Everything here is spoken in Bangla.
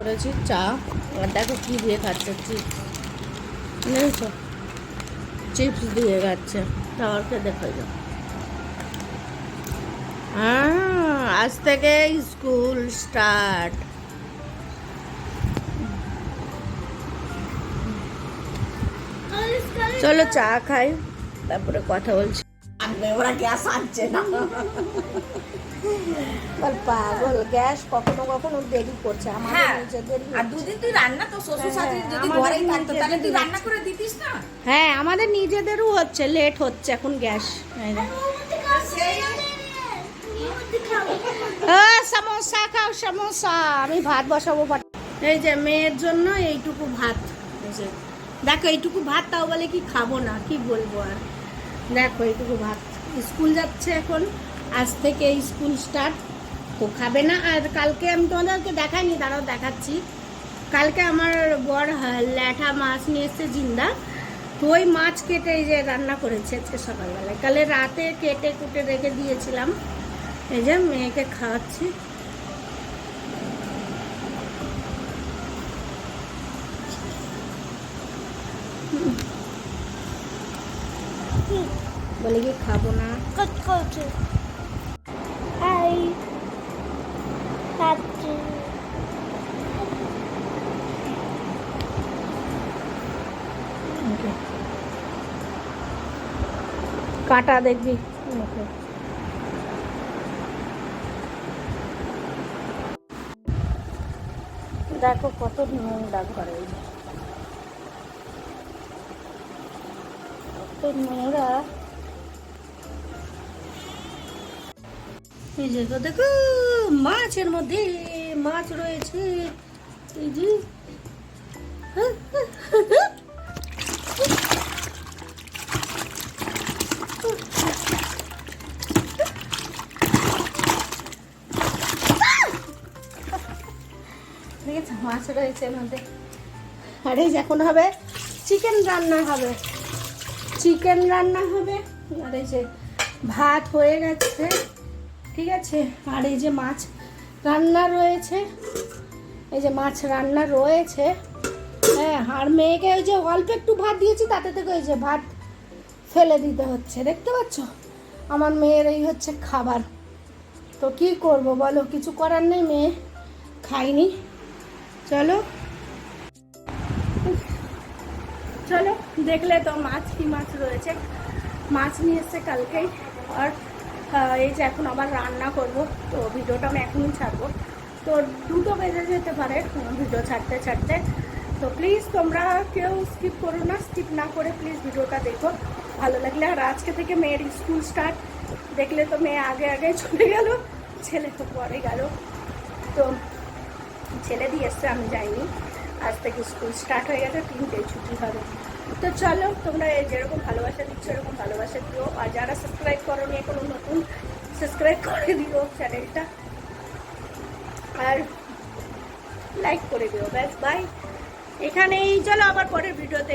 করেছি চা। আর দেখো কি দিয়ে খাচ্ছে, চিপস, বুঝেছো, চিপস দিয়ে খাচ্ছে। খাবারকে দেখো যাও। আজ থেকে স্কুল স্টার্ট। চলো চা খাই, তারপরে কথা বলছি। ওরা গ্যাস আনছে না, পাগল। গ্যাস কখনো কখনো দেরি করছে, আমাদের নিজেদেরই। আর দুদিন তুই রান্না তো শ্বশুর শাশুড়ি যদি ঘরেই থাকতো তাহলে তুই রান্না করে দিতিস না। হ্যাঁ, আমাদের নিজেদেরও হচ্ছে, লেট হচ্ছে এখন গ্যাস। সমোসা খাও, সমোসা। আমি ভাত বসাবো। এই যে মেয়ের জন্য এইটুকু ভাত, দেখো এইটুকু ভাত, তাও বলে কি খাবো না, কি বলবো আর। দেখো এইটুকু ভাত, স্কুল যাচ্ছে এখন, আজ থেকে স্কুল স্টার্ট, তো খাবে না। আর কালকে আমি তোমাদেরকে দেখাইনি, দাঁড়াও দেখাচ্ছি। কালকে আমার বর ল্যাঠা মাছ নিয়ে এসছে জিন্দা, তো ওই মাছ কেটে এই যে রান্না করেছে আজকে সকালবেলায়। কালে রাতে কেটে কুটে রেখে দিয়েছিলাম, এই যে মেয়েকে খাওয়াচ্ছি। বলে কি খাবো না। কাটা দেখবি, দেখো কত নোংরা ঘরে, কত নোংরা। এই যে দেখো মাছের মধ্যে মাছ রয়েছে, এই যে দেখেছো মাছ রয়েছে এর মধ্যে। আর এই যে এখন হবে চিকেন রান্না হবে, চিকেন রান্না হবে। আর এই যে ভাত হয়ে গেছে, ঠিক আছে। আর এই যে মাছ রান্না রয়েছে, এই যে মাছ রান্না রয়েছে। হ্যাঁ, আর মেয়েকে ওই যে অল্প একটু ভাত দিয়েছি, তাতে থেকে ওই যে ভাত ফেলে দিতে হচ্ছে, দেখতে পাচ্ছ। আমার মেয়ের এই হচ্ছে খাবার, তো কি করব বলো, কিছু করার নেই, মেয়ে খাইনি। চলো চলো, দেখলে তো মাছ কি মাছ রয়েছে, মাছ নিয়ে এসছে কালকেই। আর এই যে এখন আবার রান্না করব, তো ভিডিওটা আমি এখনই ছাড়বো, তো 2টো বেজে যেতে পারে ভিডিও ছাড়তে ছাড়তে। তো প্লিজ তোমরা কেউ স্কিপ করো না, স্কিপ না করে প্লিজ ভিডিওটা দেখো, ভালো লাগলে। আর আজকে থেকে মেয়ের স্কুল স্টার্ট, দেখলে তো মেয়ে আগে আগে চলে গেল, ছেলে তো পরে গেল। তো ছেলে দিয়ে এসছে, আমি যাইনি। আজ থেকে স্কুল স্টার্ট হয়ে গেছে, 3টেই ছুটি হবে। তো চলো, তোমরা যেরকম ভালোবাসা দিচ্ছ এরকম ভালোবাসা দিও। আর যারা সাবস্ক্রাইব করো নি এখনো, নতুন সাবস্ক্রাইব করে দিও চ্যানেলটা, আর লাইক করে দিও। ব্যাস, বাই, এখানেই। চলো আবার পরের ভিডিওতে